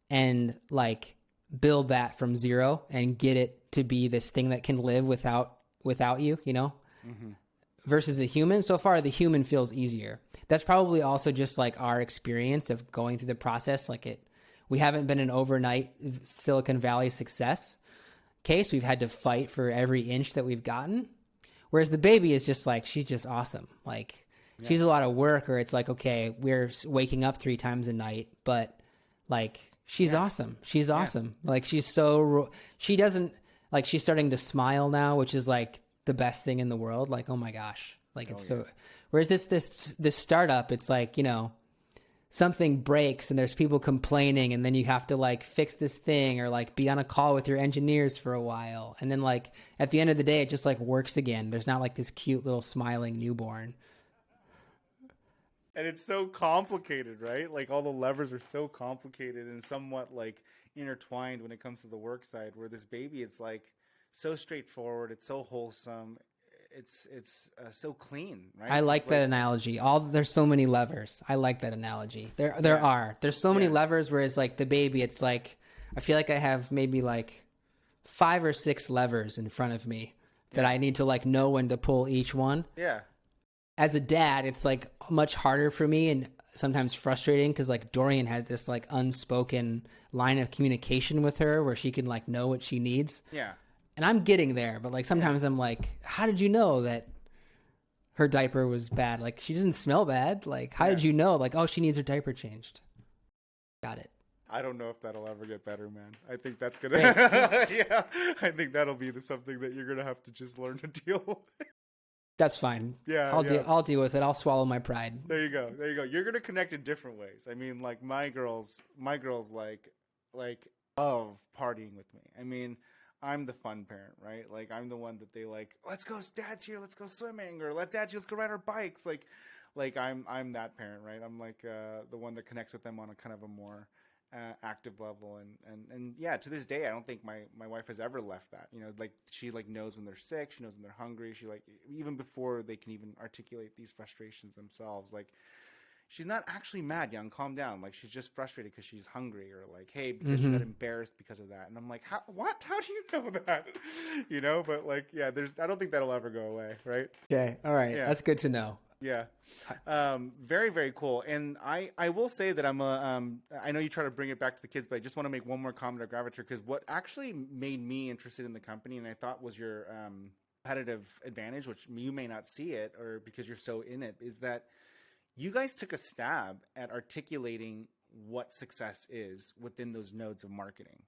and like build that from zero and get it to be this thing that can live without you, versus a human. So far, the human feels easier. That's probably also just like our experience of going through the process. We haven't been an overnight Silicon Valley success case. We've had to fight for every inch that we've gotten. Whereas the baby is just like, she's just awesome. Like, she's a lot of work, or it's like, okay, we're waking up 3 times a night, but like, she's awesome. She's awesome. Like, she's starting to smile now, which is like the best thing in the world. Like, oh my gosh. Like, it's so, whereas this startup, it's like, something breaks and there's people complaining, and then you have to like fix this thing or like be on a call with your engineers for a while. And then like at the end of the day, it just like works again. There's not like this cute little smiling newborn. And it's so complicated, right? Like all the levers are so complicated and somewhat like intertwined when it comes to the work side, where this baby, it's like so straightforward. It's so wholesome. It's so clean, right? I like that analogy. There's so many levers. I like that analogy. There's so many levers, whereas like the baby, it's like, I feel like I have maybe like 5 or 6 levers in front of me that I need to like know when to pull each one. Yeah. As a dad, it's like much harder for me, and sometimes frustrating because like Dorian has this like unspoken line of communication with her where she can like know what she needs. Yeah. And I'm getting there, but like sometimes I'm like, how did you know that her diaper was bad? Like she doesn't smell bad. Like how did you know? Like, oh, she needs her diaper changed. Got it. I don't know if that'll ever get better, man. I think that's gonna. Right. Yeah, I think that'll be something that you're gonna have to just learn to deal with. That's fine. Yeah, I'll deal with it. I'll swallow my pride. There you go. You're gonna connect in different ways. I mean, like my girls like love partying with me. I mean, I'm the fun parent, right? Like I'm the one that they like. Let's go, Dad's here. Let's go swimming, or let's go ride our bikes. Like I'm that parent, right? I'm like the one that connects with them on a kind of a more active level, and yeah, to this day I don't think my wife has ever left that. You know, like she like knows when they're sick, she knows when they're hungry, she like even before they can even articulate these frustrations themselves, like she's not actually mad, Young, calm down, like she's just frustrated because she's hungry, or like, hey, because she got embarrassed because of that. And I'm like, how do you know that? You know, but like, yeah, I don't think that'll ever go away, right? Okay, all right, that's good to know. Yeah. Very, very cool. And I will say that I know you try to bring it back to the kids, but I just want to make one more comment on Gravatar, because what actually made me interested in the company, and I thought was your competitive advantage, which you may not see it or because you're so in it, is that you guys took a stab at articulating what success is within those nodes of marketing.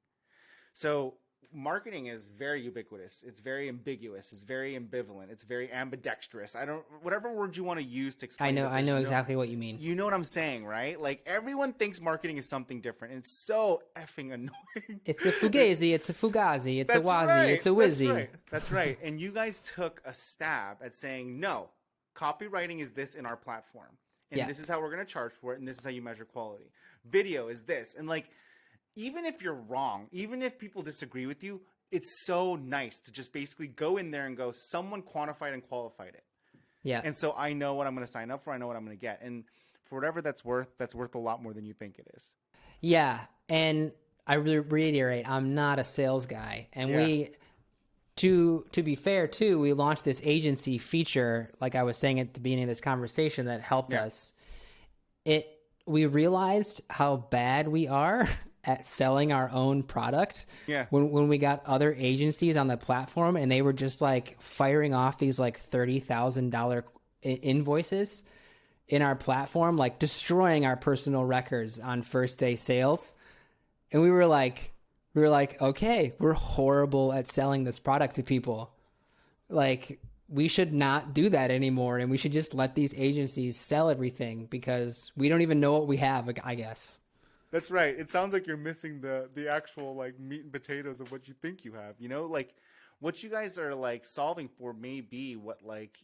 So marketing is very ubiquitous. It's very ambiguous. It's very ambivalent. It's very ambidextrous. Whatever word you want to use to explain. I know exactly what you mean. You know what I'm saying, right? Like everyone thinks marketing is something different. And it's so effing annoying. It's a fugazi. It's a fugazi. It's a wazi. It's a whizzy. That's right. And you guys took a stab at saying, no, copywriting is this in our platform. And this is how we're going to charge for it. And this is how you measure quality. Video is this. And like, even if you're wrong, even if people disagree with you, it's so nice to just basically go in there and go, someone quantified and qualified it. Yeah. And so I know what I'm going to sign up for. I know what I'm going to get. And for whatever that's worth a lot more than you think it is. Yeah. And I really reiterate, I'm not a sales guy. And we, to be fair too, we launched this agency feature, like I was saying at the beginning of this conversation, that helped us. We realized how bad we are at selling our own product. Yeah. When we got other agencies on the platform and they were just like firing off these like $30,000 invoices in our platform, like destroying our personal records on first day sales. And we were like, okay, we're horrible at selling this product to people. Like we should not do that anymore. And we should just let these agencies sell everything because we don't even know what we have, I guess. That's right. It sounds like you're missing the actual like meat and potatoes of what you think you have. You know, like what you guys are like solving for may be what like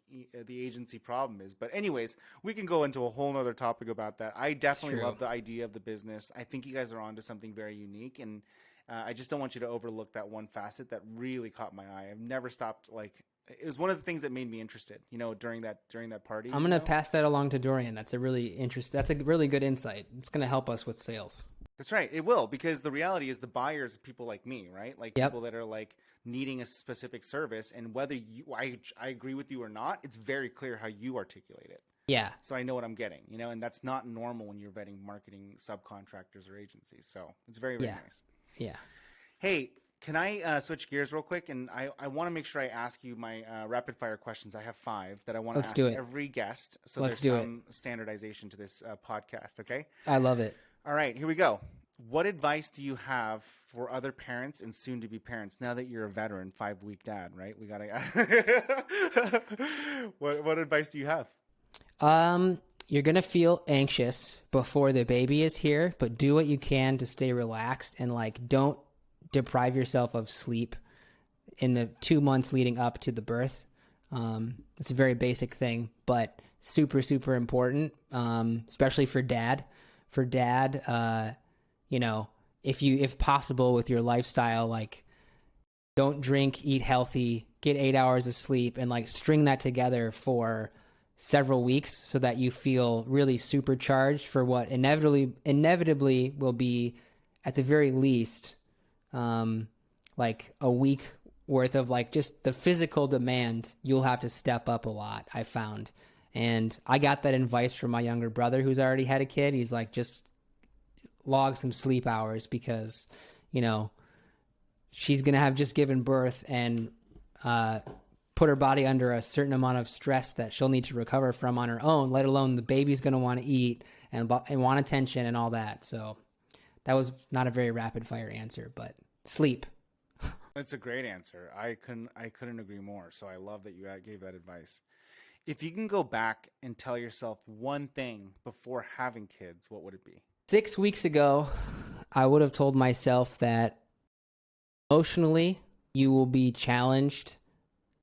the agency problem is. But anyways, we can go into a whole nother topic about that. I definitely love the idea of the business. I think you guys are onto something very unique, and I just don't want you to overlook that one facet that really caught my eye. I've never stopped it was one of the things that made me interested, you know, during that party. I'm going to pass that along to Dorian. That's a really good insight. It's going to help us with sales. That's right. It will, because the reality is the buyers are people like me, right? Like people that are like needing a specific service, and whether I agree with you or not, it's very clear how you articulate it. Yeah. So I know what I'm getting, you know, and that's not normal when you're vetting marketing subcontractors or agencies. So it's very, very nice. Yeah. Hey, can I switch gears real quick? And I want to make sure I ask you my rapid fire questions. I have 5 that I want to ask every guest. So there's some standardization to this podcast. Okay. I love it. All right, here we go. What advice do you have for other parents and soon to be parents now that you're a veteran, 5-week dad, right? We got to, what advice do you have? You're going to feel anxious before the baby is here, but do what you can to stay relaxed and like, don't deprive yourself of sleep in the 2 months leading up to the birth. It's a very basic thing, but super, super important, especially for dad. For dad, you know, if possible with your lifestyle, like don't drink, eat healthy, get 8 hours of sleep, and like string that together for several weeks so that you feel really supercharged for what inevitably will be, at the very least, like a week worth of like just the physical demand. You'll have to step up a lot, I found. And I got that advice from my younger brother who's already had a kid. He's like, just log some sleep hours because, she's going to have just given birth and put her body under a certain amount of stress that she'll need to recover from on her own, let alone the baby's going to want to eat and want attention and all that. So that was not a very rapid fire answer, but sleep. That's a great answer. I couldn't agree more. So I love that you gave that advice. If you can go back and tell yourself one thing before having kids, what would it be? 6 weeks ago, I would have told myself that emotionally you will be challenged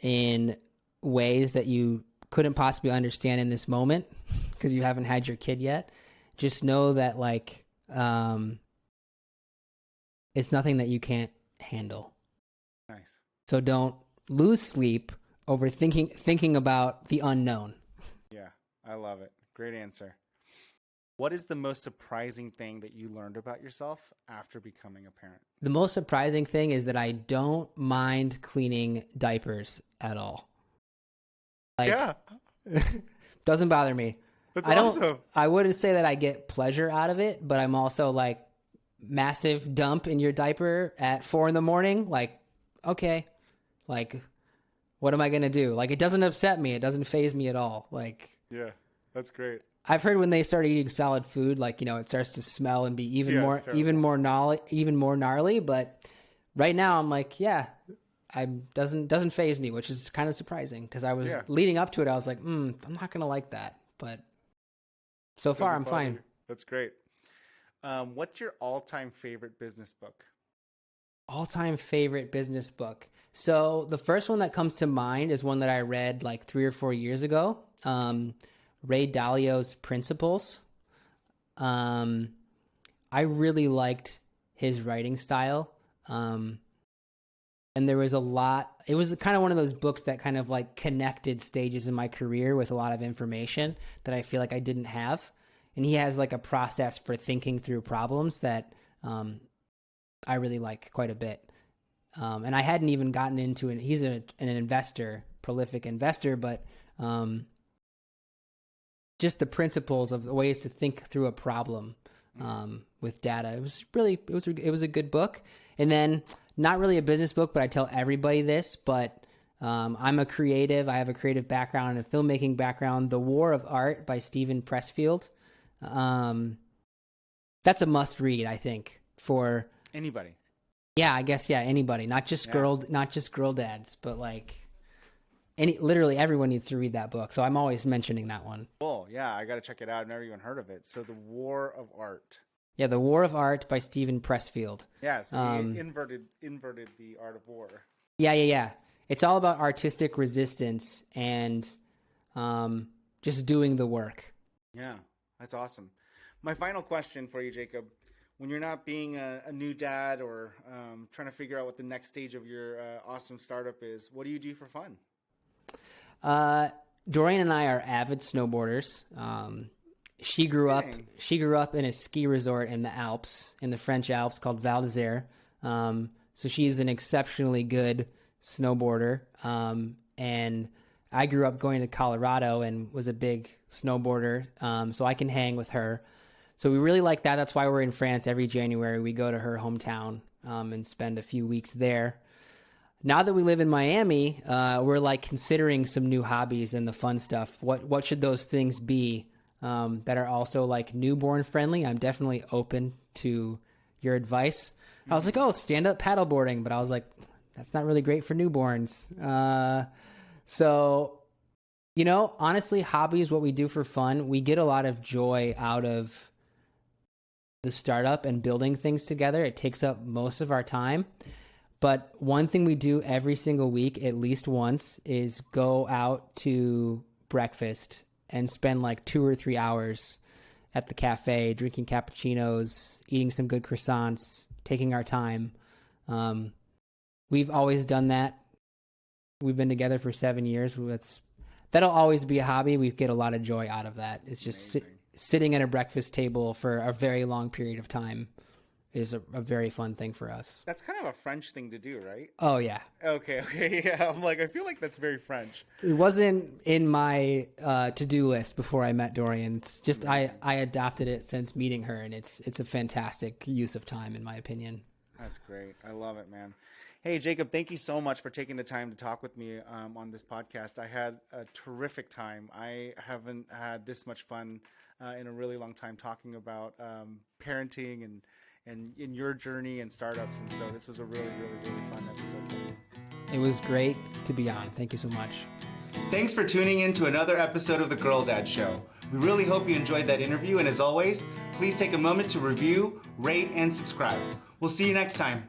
in ways that you couldn't possibly understand in this moment because you haven't had your kid yet. Just know that it's nothing that you can't handle. Nice. So don't lose sleep over thinking about the unknown. Yeah, I love it. Great answer. What is the most surprising thing that you learned about yourself after becoming a parent? The most surprising thing is that I don't mind cleaning diapers at all. Yeah. Doesn't bother me. That's awesome. I wouldn't say that I get pleasure out of it, but I'm also like, massive dump in your diaper at 4 a.m. Like, okay, like, what am I going to do? Like, it doesn't upset me. It doesn't faze me at all. Like, yeah, that's great. I've heard when they start eating solid food, like, it starts to smell and be even more gnarly. But right now I'm like, yeah, doesn't faze me, which is kind of surprising because I was leading up to it. I was like, I'm not going to like that. But so far I'm fine. You. That's great. What's your all-time favorite business book? All-time favorite business book. So the first one that comes to mind is one that I read like 3 or 4 years ago. Ray Dalio's Principles. I really liked his writing style. And there was it was kind of one of those books that kind of like connected stages in my career with a lot of information that I feel like I didn't have. And he has like a process for thinking through problems that I really like quite a bit. And I hadn't even gotten into it. He's an investor, prolific investor, but just the principles of the ways to think through a problem with data. It was a good book. And then not really a business book, but I tell everybody this, but I'm a creative. I have a creative background and a filmmaking background. The War of Art by Stephen Pressfield. That's a must read, I think, for anybody. Yeah, I guess, anybody, not just girl dads, but like literally everyone needs to read that book. So I'm always mentioning that one. Oh, yeah, I got to check it out. I've never even heard of it. So The War of Art. Yeah, The War of Art by Stephen Pressfield. Yeah, so he inverted the art of war. Yeah. It's all about artistic resistance and just doing the work. Yeah, that's awesome. My final question for you, Jacob. When you're not being a new dad or trying to figure out what the next stage of your awesome startup is, what do you do for fun? Dorian and I are avid snowboarders. She grew up in a ski resort in the Alps, in the French Alps called Val d'Isère. So she's an exceptionally good snowboarder. And I grew up going to Colorado and was a big snowboarder. So I can hang with her. So we really like that. That's why we're in France every January. We go to her hometown and spend a few weeks there. Now that we live in Miami, we're like considering some new hobbies and the fun stuff. What should those things be that are also like newborn friendly? I'm definitely open to your advice. I was like, stand-up paddleboarding, but I was like, that's not really great for newborns. So, honestly, hobbies, what we do for fun, we get a lot of joy out of the startup and building things together. It takes up most of our time. But one thing we do every single week, at least once, is go out to breakfast and spend like 2 or 3 hours at the cafe, drinking cappuccinos, eating some good croissants, taking our time. We've always done that. We've been together for 7 years. That'll always be a hobby. We get a lot of joy out of that. It's just sitting at a breakfast table for a very long period of time. is a very fun thing for us. That's kind of a French thing to do, right? Oh yeah. Okay, yeah. I'm like, I feel like that's very French. It wasn't in my to-do list before I met Dorian. It's just I adopted it since meeting her, and it's a fantastic use of time, in my opinion. That's great. I love it, man. Hey, Jacob, thank you so much for taking the time to talk with me on this podcast. I had a terrific time. I haven't had this much fun in a really long time talking about parenting and in your journey and startups. And so this was a really, really, really fun episode for me. It was great to be on. Thank you so much. Thanks for tuning in to another episode of The Girl Dad Show. We really hope you enjoyed that interview. And as always, please take a moment to review, rate, and subscribe. We'll see you next time.